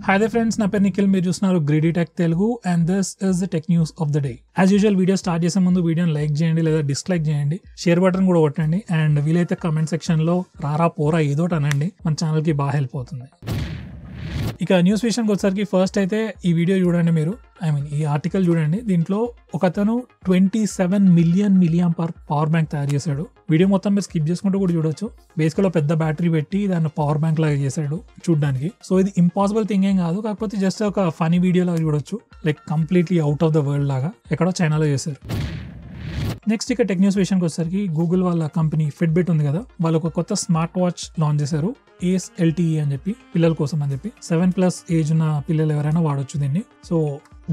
Hi there friends, నా పేరు నిఖిల్. మీరు చూస్తున్నారు greedy tech Telugu and this is the tech news of the day. As usual video start చేసే ముందు వీడియోని లైక్ చేయండి లేదా డిస్లైక్ చేయండి, షేర్ బటన్ కూడా కొట్టండి అండ్ వీలైతే కమెంట్ సెక్షన్ లో రారా పోరా ఏదోటి అనండి, మన ఛానల్ కి బాగా హెల్ప్ అవుతుంది. ఇక న్యూస్ విషయానికి వచ్చేసరికి ఫస్ట్ అయితే ఈ వీడియో చూడండి, మీరు ఈ ఆర్టికల్ చూడండి. దీంట్లో ఒకతను 27 మిలియన్ పవర్ బ్యాంక్ తయారు చేశాడు. వీడియో మొత్తం మీరు స్కిప్ చేసుకుంటూ కూడా చూడొచ్చు. బేసికల్ పెద్ద బ్యాటరీ పెట్టి దాన్ని పవర్ బ్యాంక్ లాగా చేశాడు చూడడానికి. సో ఇది ఇంపాసిబుల్ థింగ్ ఏం కాదు, కాకపోతే జస్ట్ ఒక ఫనీ వీడియో లాగా చూడొచ్చు. Like completely out of the world లాగా ఎక్కడో చైనాలో చేశారు. నెక్స్ట్ ఇక టెక్ న్యూస్ విషయానికి వచ్చేసరికి గూగుల్ వాళ్ళ కంపెనీ ఫిట్బిట్ ఉంది కదా, వాళ్ళు ఒక కొత్త స్మార్ట్ వాచ్ లాంచ్ చేశారు. ఏస్ LTE అని చెప్పి, పిల్లల కోసం అని చెప్పి. 7+ ఏజ్ ఉన్న పిల్లలు ఎవరైనా వాడొచ్చు దీన్ని. సో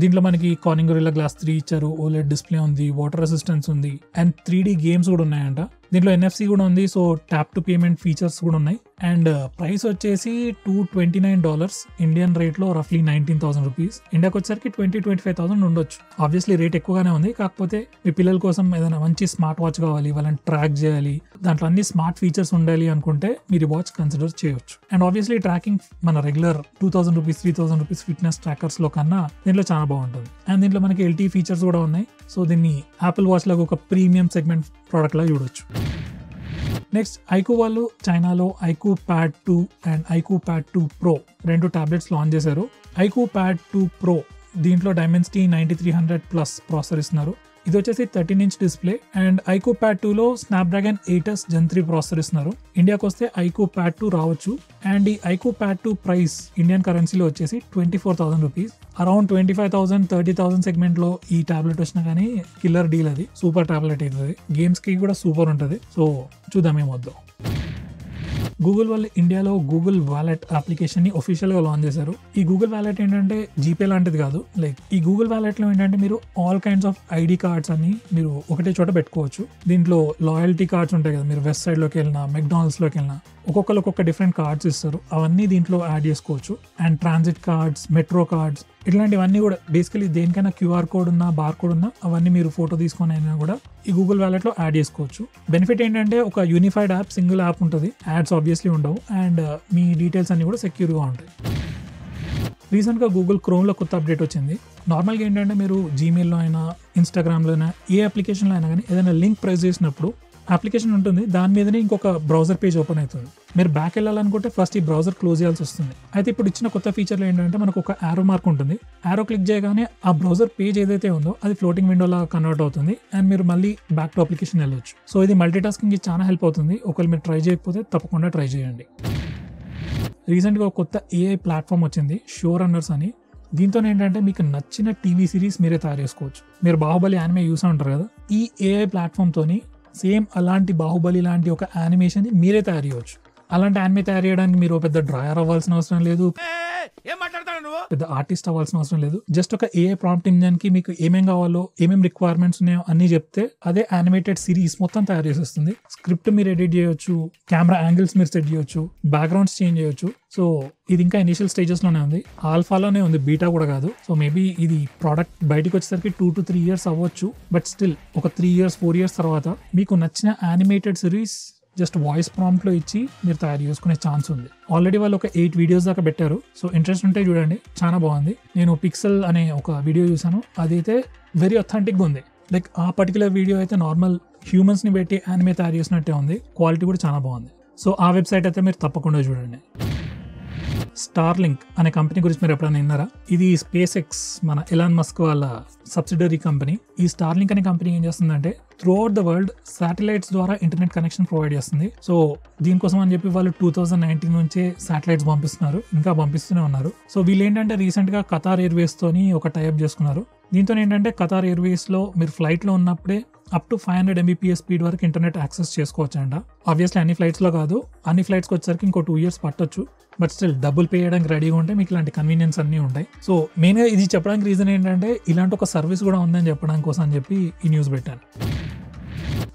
దీంట్లో మనకి కార్నింగ్ గొరిల్లా గ్లాస్ 3 ఇచ్చారు, OLED డిస్ప్లే ఉంది, వాటర్ రెసిస్టెన్స్ ఉంది అండ్ 3D గేమ్స్ కూడా ఉన్నాయంట. దీంట్లో NFC కూడా ఉంది. So tap to payment features కూడా ఉన్నాయి. అండ్ ప్రైస్ వచ్చేసి $229, ఇండియన్ రేట్ లో రఫ్లీ 19,000 రూపీస్. ఇండియాకి వచ్చేసరికి 20-25,000 ఉండొచ్చు. ఆబ్వియస్లీ రేట్ ఎక్కువగానే ఉంది, కాకపోతే మీ పిల్లల కోసం ఏదైనా మంచి స్మార్ట్ వాచ్ కావాలి, వాళ్ళని ట్రాక్ చేయాలి, దాంట్లో అన్ని స్మార్ట్ ఫీచర్స్ ఉండాలి అనుకుంటే మీరు ఈ వాచ్ కన్సిడర్ చేయొచ్చు. అండ్ ఆబ్వియస్లీ ట్రాకింగ్ మన regular 2,000 rupees 3,000 rupees fitness trackers లో కన్నా దీంట్లో చాలా బాగుంటుంది. అండ్ దీంట్లో మనకి LTE ఫీచర్స్ కూడా ఉన్నాయి. సో దీన్ని యాపిల్ వాచ్ లాగా ఒక ప్రీమియం సెగ్మెంట్ ప్రోడక్ట్ లాగా చూడొచ్చు. నెక్స్ట్ ఐక్యూ వాళ్ళు చైనాలో iQOO pad 2 and iQOO pad 2 Pro 2 tablets launch చేశారు. ఐక్యూ ప్యాడ్ 2 Pro దీంట్లో Dimensity 9300+ ప్రాసెసర్ ఇస్తున్నారు. ఇది వచ్చేసి 13-inch display. And iQOO pad 2లో Snapdragon 8s Gen 3 ప్రాసెసర్ ఇస్తున్నారు. ఇండియాకి వస్తే ఐక్యూ ప్యాడ్ 2 రావచ్చు. అండ్ ఈ ఐక్యూ ప్యాడ్ 2 ప్రైస్ ఇండియన్ కరెన్సీలో వచ్చేసి 24,000 రూపీస్. అరౌండ్ 25,000-30,000 సెగ్మెంట్ లో ఈ టాబ్లెట్ వచ్చినా కానీ కిల్లర్ డీల్. అది సూపర్ టాబ్లెట్ అవుతుంది, గేమ్స్ కి కూడా సూపర్ ఉంటుంది. సో చూద్దాం ఏమొద్దాం. గూగుల్ వాళ్ళు ఇండియాలో గూగుల్ వాలెట్ అప్లికేషన్ ని ఒఫిషియల్ గా లాంచ్ చేశారు. ఈ గూగుల్ వాలెట్ ఏంటంటే జీపే లాంటిది కాదు. లైక్ ఈ గూగుల్ వాలెట్ లో ఏంటంటే మీరు all kinds of ID cards అన్ని మీరు ఒకటే చోట పెట్టుకోవచ్చు. దీంట్లో లాయల్టీ కార్డ్స్ ఉంటాయి కదా, మీరు వెస్ట్ సైడ్ లోకి వెళ్ళినా మెక్డానల్డ్స్ లోకి వెళ్ళినా ఒక్కొక్కరు ఒక్కొక్క డిఫరెంట్ కార్డ్స్ ఇస్తారు, అవన్నీ దీంట్లో యాడ్ చేసుకోవచ్చు. And transit cards, metro cards, ఇట్లాంటివన్నీ కూడా బేసికలీ దేనికైనా QR కోడ్ ఉన్నా బార్ కోడ్ ఉన్నా అవన్నీ మీరు ఫోటో తీసుకొని అయినా కూడా ఈ గూగుల్ వాలెట్ లో యాడ్ చేసుకోవచ్చు. బెనిఫిట్ ఏంటంటే ఒక యూనిఫైడ్ యాప్, సింగిల్ యాప్ ఉంటుంది, యాడ్స్ ఆబ్వియస్లీ ఉండవు అండ్ మీ డీటెయిల్స్ అన్ని కూడా సెక్యూర్ గా ఉంటాయి. రీసెంట్గా గూగుల్ క్రోమ్లో కొత్త అప్డేట్ వచ్చింది. నార్మల్గా ఏంటంటే మీరు జీమెయిల్లో అయినా ఇన్స్టాగ్రామ్లో అయినా ఏ అప్లికేషన్లో అయినా కానీ ఏదైనా లింక్ ప్రెస్ చేసినప్పుడు అప్లికేషన్ ఉంటుంది, దాని మీదనే ఇంకొక బ్రౌజర్ పేజ్ ఓపెన్ అవుతుంది. మీరు బ్యాక్ వెళ్ళాలనుకుంటే ఫస్ట్ ఈ బ్రౌజర్ క్లోజ్ చేయాల్సి వస్తుంది. అయితే ఇప్పుడు ఇచ్చిన కొత్త ఫీచర్లో ఏంటంటే మనకు ఒక యారో మార్క్ ఉంటుంది. యారో క్లిక్ చేయగానే ఆ బ్రౌజర్ పేజ్ ఏదైతే ఉందో అది ఫ్లోటింగ్ విండోలా కన్వర్ట్ అవుతుంది అండ్ మీరు మళ్ళీ బ్యాక్ టు అప్లికేషన్ వెళ్ళొచ్చు. సో ఇది మల్టీ టాస్కింగ్ కి చాలా హెల్ప్ అవుతుంది. ఒకవేళ మీరు ట్రై చేయకపోతే తప్పకుండా ట్రై చేయండి. రీసెంట్గా ఒక కొత్త AI ప్లాట్ఫామ్ వచ్చింది, షో రన్నర్స్ అని. దీంతో ఏంటంటే మీకు నచ్చిన టీవీ సిరీస్ మీరే తయారు చేసుకోవచ్చు. మీరు బాహుబలి యానిమే చూసా ఉంటారు కదా, ఈ AI ప్లాట్ఫామ్ తోని సేమ్ అలాంటి బాహుబలి లాంటి ఒక యానిమేషన్ మీరే తయారు చేయవచ్చు. అలాంటి యానిమే తయారు చేయడానికి మీరు పెద్ద డ్రాయర్ అవ్వాల్సిన అవసరం లేదు, పెద్ద ఆర్టిస్ట్ అవ్వాల్సిన అవసరం లేదు. జస్ట్ ఒక AI ప్రాంప్ట్ ఇంజన్ కి మీకు ఏమేం కావాలో, ఏమేం రిక్వైర్మెంట్స్ ఉన్నాయో అన్ని చెప్తే అదే యానిమేటెడ్ సిరీస్ మొత్తం తయారు చేసేస్తుంది. స్క్రిప్ట్ మీరు ఎడిట్ చేయొచ్చు, కెమెరా యాంగిల్స్ మీరు సెట్ చేయొచ్చు, బ్యాక్గ్రౌండ్స్ చేంజ్ చేయొచ్చు. సో ఇది ఇంకా ఇనిషియల్ స్టేజెస్ లోనే ఉంది, ఆల్ఫాలోనే ఉంది, బీటా కూడా కాదు. సో మేబీ ఇది ప్రోడక్ట్ బయటకు వచ్చేసరికి 2 to 3 years అవ్వచ్చు. బట్ స్టిల్ ఒక 3 years 4 years తర్వాత మీకు నచ్చిన animated series just voice prompt లో ఇచ్చి మీరు తయారు చేసుకునే ఛాన్స్ ఉంది. ఆల్రెడీ వాళ్ళు ఒక 8 వీడియోస్ దాకా పెట్టారు. సో ఇంట్రెస్ట్ ఉంటే చూడండి, చాలా బాగుంది. నేను పిక్సెల్ అనే ఒక వీడియో చూసాను, అదైతే వెరీ అథెంటిక్ ఉంది. లైక్ ఆ పర్టికులర్ వీడియో అయితే నార్మల్ హ్యూమన్స్ ని పెట్టి యానిమే తయారు చేసినట్టే ఉంది, క్వాలిటీ కూడా చాలా బాగుంది. సో ఆ వెబ్సైట్ అయితే మీరు తప్పకుండా చూడండి. స్టార్లింక్ అనే కంపెనీ గురించి మీరు ఎప్పుడైనా విన్నారా? ఇది SpaceX మన ఎలాన్ మస్క్ వాళ్ళ సబ్సిడరీ కంపెనీ. ఈ స్టార్లింక్ అనే కంపెనీ ఏం చేస్తుందంటే through out the world satellites ద్వారా ఇంటర్నెట్ కనెక్షన్ ప్రొవైడ్ చేస్తుంది. సో దీనికోసం అని చెప్పి వాళ్ళు 2019 నుంచే శాటిలైట్స్ పంపిస్తున్నారు, ఇంకా పంపిస్తూనే ఉన్నారు. సో వీళ్ళు ఏంటంటే రీసెంట్ గా ఖతార్ ఎయిర్వేస్ తోని ఒక టైప్ చేసుకున్నారు. దీంతో ఏంటంటే ఖతార్ ఎయిర్వేస్ లో మీరు ఫ్లైట్ లో ఉన్నప్పుడే అప్ టు 500 Mbps స్పీడ్ వరకు ఇంటర్నెట్ యాక్సెస్ చేసుకోవచ్చు అంట. ఆబ్వియస్లీ అన్ని ఫ్లైట్స్ లో కాదు, అన్ని ఫ్లైట్స్కి వచ్చేసరికి ఇంకో 2 years పట్టొచ్చు. బట్ స్టిల్ డబ్బులు పే చేయడానికి రెడీగా ఉంటే మీకు ఇలాంటి కన్వీనియన్స్ అన్నీ ఉంటాయి. సో మెయిన్గా ఇది చెప్పడానికి రీజన్ ఏంటంటే ఇలాంటి ఒక సర్వీస్ కూడా ఉందని చెప్పడానికి కోసం అని చెప్పి ఈ న్యూస్ పెట్టాను.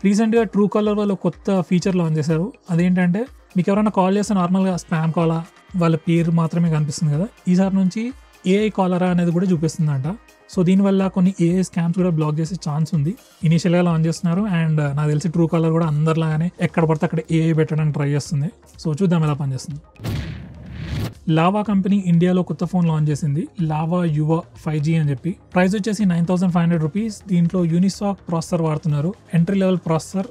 రీసెంట్గా Truecaller వాళ్ళు కొత్త ఫీచర్ లాంచ్ చేశారు. అదేంటంటే మీకు ఎవరైనా కాల్ చేస్తే నార్మల్గా స్పామ్ కాలా వాళ్ళ పేరు మాత్రమే కనిపిస్తుంది కదా, ఈసారి నుంచి AI కాలరా అనేది కూడా చూపిస్తుందంట. సో దీనివల్ల కొన్ని AI స్కామ్స్ కూడా బ్లాక్ చేసే ఛాన్స్ ఉంది. ఇనిషియల్గా లాంచ్ చేస్తున్నారు అండ్ నాకు తెలిసి Truecaller కూడా అందరిలాగానే ఎక్కడ పడితే అక్కడ AI పెట్టడానికి ట్రై చేస్తుంది. సో చూద్దాం ఎలా పనిచేస్తుంది. లావా కంపెనీ ఇండియాలో కొత్త ఫోన్ లాంచ్ చేసింది, లావా యువ 5G అని చెప్పి. ప్రైస్ వచ్చేసి 9,500 రూపీస్. దీంట్లో యూనిసాక్ ప్రాసెసర్ వాడుతున్నారు, ఎంట్రీ లెవెల్ ప్రాసెసర్.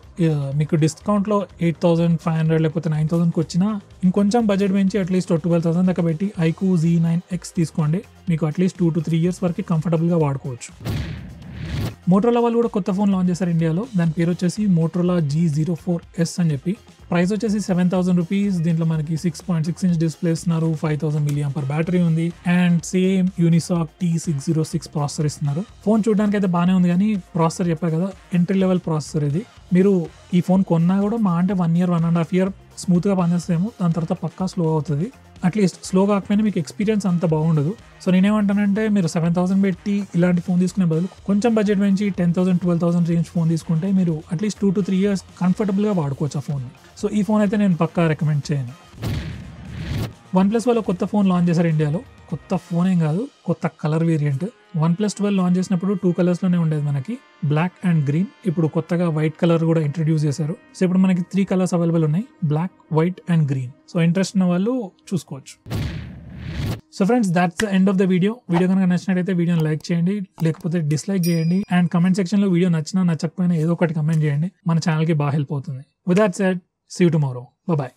మీకు డిస్కౌంట్ లో 8,500 లేకపోతే 9,000కి వచ్చినా ఇంకొంచెం బడ్జెట్ పెంచి అట్లీస్ట్ 12,000 దాకా పెట్టి iQOO Z9X తీసుకోండి. మీకు అట్లీస్ట్ 2 to 3 years వరకు కంఫర్టబుల్ గా వాడుకోవచ్చు. మోటరోలా వాళ్ళు కూడా కొత్త ఫోన్ లాంచ్ చేశారు ఇండియాలో. దాని పేరు వచ్చేసి మోటరోలా G04S అని చెప్పి. ప్రైస్ వచ్చేసి 7,000 రూపీస్. దీంట్లో మనకి 6.6 inch డిస్ప్లే ఇస్తున్నారు, 5,000 mAh బ్యాటరీ ఉంది, and same Unisoc T606 processor ఇస్తున్నారు. ఫోన్ చూడడానికి అయితే బాగానే ఉంది, కానీ ప్రాసెసర్ చెప్పారు కదా, ఎంట్రీ లెవెల్ ప్రాసెసర్ ఇది. మీరు ఈ ఫోన్ కొన్నా కూడా మా అంటే 1 year 1.5 year స్మూత్ గా పనిచేస్తేమో, దాని తర్వాత పక్కా స్లో అవుతుంది. అట్లీస్ట్ స్లో కాకపోయినా మీకు ఎక్స్పీరియన్స్ అంత బాగుండదు. సో నేనేమంటానంటే మీరు 7,000 పెట్టి ఇలాంటి ఫోన్ తీసుకునే బదులు కొంచెం బడ్జెట్ పెంచి 10,000 12,000 రేంజ్ ఫోన్ తీసుకుంటే మీరు అట్లీస్ట్ 2 to 3 years కంఫర్టబుల్గా వాడుకోవచ్చు ఆ ఫోన్. సో ఈ ఫోన్ అయితే నేను పక్కా రికమెండ్ చేయను. OnePlus వాళ్ళు కొత్త ఫోన్ లాంచ్ చేశారు ఇండియాలో. కొత్త ఫోన్ ఏం కాదు, కొత్త కలర్ వేరియంట్. OnePlus 12 లాంచ్ చేసినప్పుడు 2 కలర్స్ లోనే ఉండేది మనకి, బ్లాక్ అండ్ గ్రీన్. ఇప్పుడు కొత్తగా వైట్ కలర్ కూడా ఇంట్రడ్యూస్ చేశారు. సో ఇప్పుడు మనకి 3 కలర్స్ అవైలబుల్ ఉన్నాయి, black, white and green. So interest ఉన్న వాళ్ళు చూసుకోవచ్చు. So friends, that's the end of the video. Video కనుక నచ్చినట్టయితే వీడియోని లైక్ చేయండి, లేకపోతే డిస్లైక్ చేయండి. అండ్ కమెంట్ సెక్షన్ లో వీడియో నచ్చినా నచ్చకపోయినా ఏదో ఒకటి కమెంట్ చేయండి, మన ఛానల్ కి బాగా హెల్ప్ అవుతుంది. With that said, see you tomorrow. By.